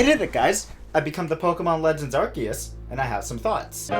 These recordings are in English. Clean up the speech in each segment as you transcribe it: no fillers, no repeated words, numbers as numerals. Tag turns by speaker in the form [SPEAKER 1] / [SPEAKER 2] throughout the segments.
[SPEAKER 1] I did it, guys. I become the Pokemon Legends Arceus, and I have some thoughts.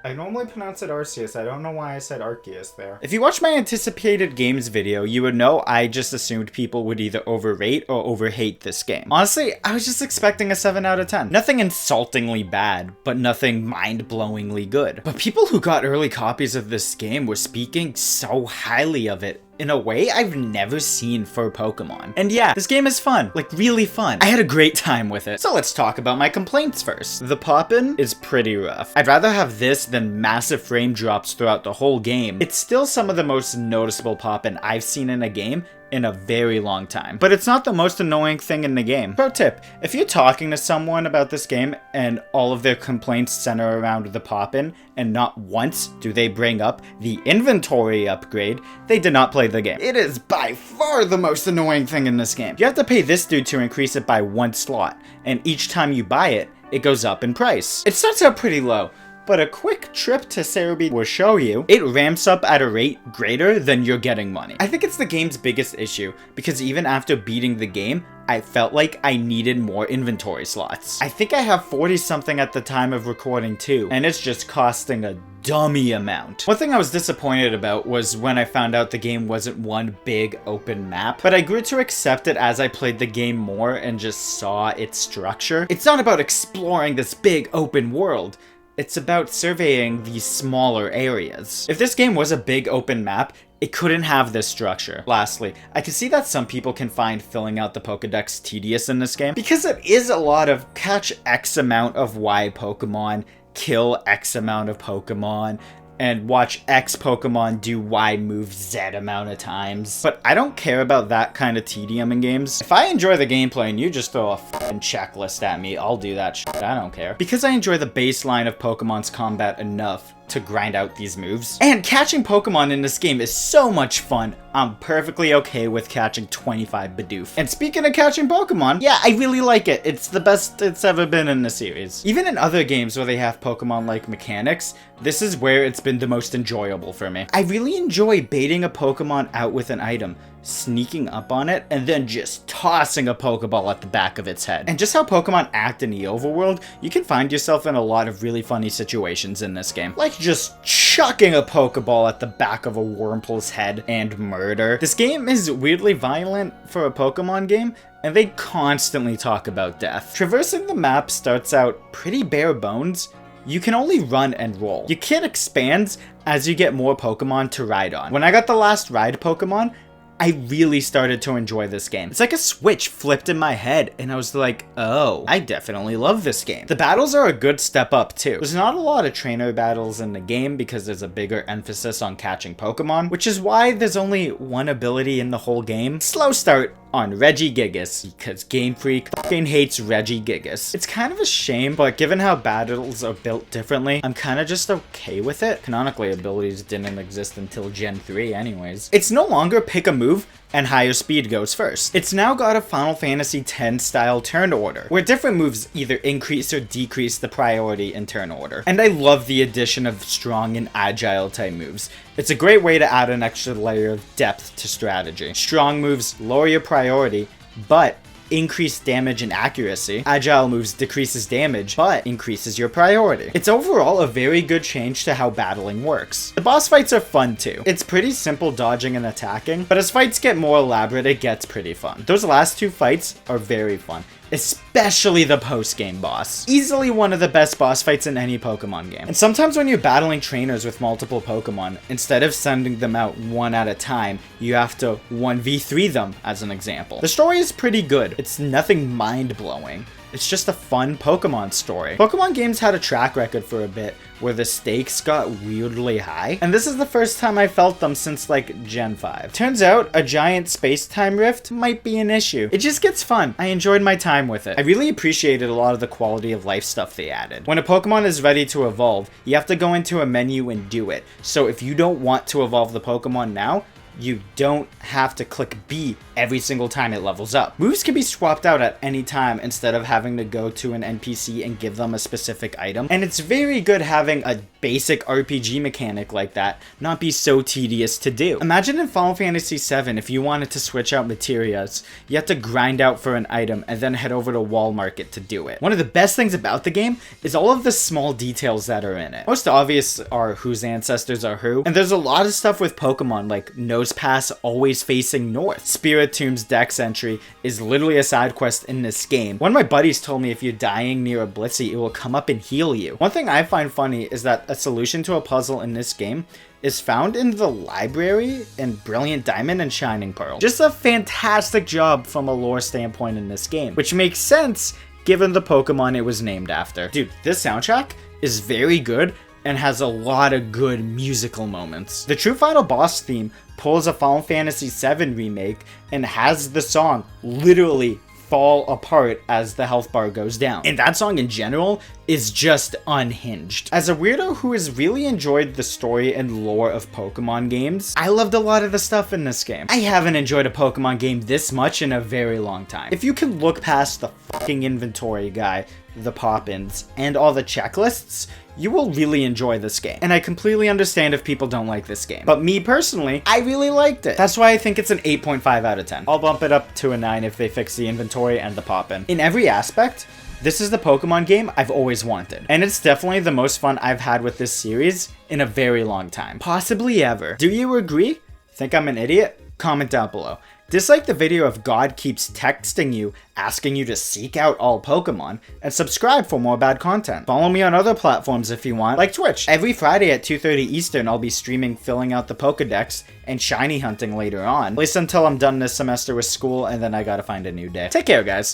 [SPEAKER 1] I normally pronounce it Arceus. I don't know why I said Arceus there. If you watch my anticipated games video, you would know I just assumed people would either overrate or overhate this game. Honestly, I was just expecting a 7 out of 10. Nothing insultingly bad, but nothing mind-blowingly good. But people who got early copies of this game were speaking so highly of it in a way I've never seen for Pokemon. And yeah, this game is fun, like really fun. I had a great time with it. So let's talk about my complaints first. The pop-in is pretty rough. I'd rather have this than massive frame drops throughout the whole game. It's still some of the most noticeable pop-in I've seen in a game in a very long time. But it's not the most annoying thing in the game. Pro tip, if you're talking to someone about this game and all of their complaints center around the pop-in and not once do they bring up the inventory upgrade, they did not play the game. It is by far the most annoying thing in this game. You have to pay this dude to increase it by 1 slot, and each time you buy it, it goes up in price. It starts out pretty low, but a quick trip to Cerebi will show you it ramps up at a rate greater than you're getting money. I think it's the game's biggest issue, because even after beating the game, I felt like I needed more inventory slots. I think I have 40 something at the time of recording too, and it's just costing a dummy amount. One thing I was disappointed about was when I found out the game wasn't one big open map, but I grew to accept it as I played the game more and just saw its structure. It's not about exploring this big open world. It's about surveying these smaller areas. If this game was a big open map, it couldn't have this structure. Lastly, I can see that some people can find filling out the Pokedex tedious in this game, because it is a lot of catch X amount of Y Pokemon, kill X amount of Pokemon, and watch X Pokemon do Y move Z amount of times. But I don't care about that kind of tedium in games. If I enjoy the gameplay and you just throw a f***ing checklist at me, I'll do that shit. I don't care. Because I enjoy the baseline of Pokemon's combat enough to grind out these moves. And catching Pokemon in this game is so much fun. I'm perfectly okay with catching 25 Bidoof. And speaking of catching Pokemon, yeah, I really like it. It's the best it's ever been in the series. Even in other games where they have Pokemon-like mechanics, this is where it's been the most enjoyable for me. I really enjoy baiting a Pokemon out with an item, sneaking up on it, and then just tossing a Pokeball at the back of its head. And just how Pokemon act in the overworld, you can find yourself in a lot of really funny situations in this game. Like just chucking a Pokeball at the back of a Wurmple's head and murder. This game is weirdly violent for a Pokemon game, and they constantly talk about death. Traversing the map starts out pretty bare bones. You can only run and roll. Your kit expands as you get more Pokemon to ride on. When I got the last ride Pokemon, I really started to enjoy this game. It's like a switch flipped in my head, and I was like, oh, I definitely love this game. The battles are a good step up too. There's not a lot of trainer battles in the game because there's a bigger emphasis on catching Pokemon, which is why there's only one ability in the whole game. Slow start on Regigigas, because Game Freak fucking hates Regigigas. It's kind of a shame, but given how battles are built differently, I'm kind of just okay with it. Canonically, abilities didn't exist until Gen 3 anyways. It's no longer pick a move and higher speed goes first. It's now got a Final Fantasy X style turn order, where different moves either increase or decrease the priority in turn order. And I love the addition of strong and agile type moves. It's a great way to add an extra layer of depth to strategy. Strong moves lower your priority, but increase damage and accuracy. Agile moves decreases damage, but increases your priority. It's overall a very good change to how battling works. The boss fights are fun too. It's pretty simple dodging and attacking, but as fights get more elaborate, it gets pretty fun. Those last 2 fights are very fun, especially the post-game boss. Easily one of the best boss fights in any Pokemon game. And sometimes when you're battling trainers with multiple Pokemon, instead of sending them out one at a time, you have to 1v3 them, as an example. The story is pretty good. It's nothing mind-blowing. It's just a fun Pokemon story. Pokemon games had a track record for a bit where the stakes got weirdly high, and this is the first time I felt them since like Gen 5. Turns out a giant space-time rift might be an issue. It just gets fun. I enjoyed my time with it. I really appreciated a lot of the quality of life stuff they added. When a Pokemon is ready to evolve, you have to go into a menu and do it. So if you don't want to evolve the Pokemon now, you don't have to click B every single time it levels up. Moves can be swapped out at any time instead of having to go to an NPC and give them a specific item. And it's very good having a basic RPG mechanic like that not be so tedious to do. Imagine in Final Fantasy VII, if you wanted to switch out materials, you have to grind out for an item and then head over to Wall Market to do it. One of the best things about the game is all of the small details that are in it. Most obvious are whose ancestors are who, and there's a lot of stuff with Pokemon like Nose Pass always facing north. Spiritomb's Dex entry is literally a side quest in this game. One of my buddies told me if you're dying near a Blissey, it will come up and heal you. One thing I find funny is that a solution to a puzzle in this game is found in the library in Brilliant Diamond and Shining Pearl. Just a fantastic job from a lore standpoint in this game, which makes sense given the Pokemon it was named after. Dude, this soundtrack is very good and has a lot of good musical moments. The True Final Boss theme pulls a Final Fantasy VII remake and has the song literally fall apart as the health bar goes down. And that song in general is just unhinged. As a weirdo who has really enjoyed the story and lore of Pokemon games, I loved a lot of the stuff in this game. I haven't enjoyed a Pokemon game this much in a very long time. If you can look past the fucking inventory guy, the pop-ins, and all the checklists, you will really enjoy this game. And I completely understand if people don't like this game. But me personally, I really liked it. That's why I think it's an 8.5 out of 10. I'll bump it up to a 9 if they fix the inventory and the pop-in. In every aspect, this is the Pokemon game I've always wanted. And it's definitely the most fun I've had with this series in a very long time. Possibly ever. Do you agree? Think I'm an idiot? Comment down below. Dislike the video if God keeps texting you, asking you to seek out all Pokemon, and subscribe for more bad content. Follow me on other platforms if you want, like Twitch. Every Friday at 2:30 Eastern, I'll be streaming filling out the Pokedex and shiny hunting later on. At least until I'm done this semester with school, and then I gotta find a new day. Take care, guys.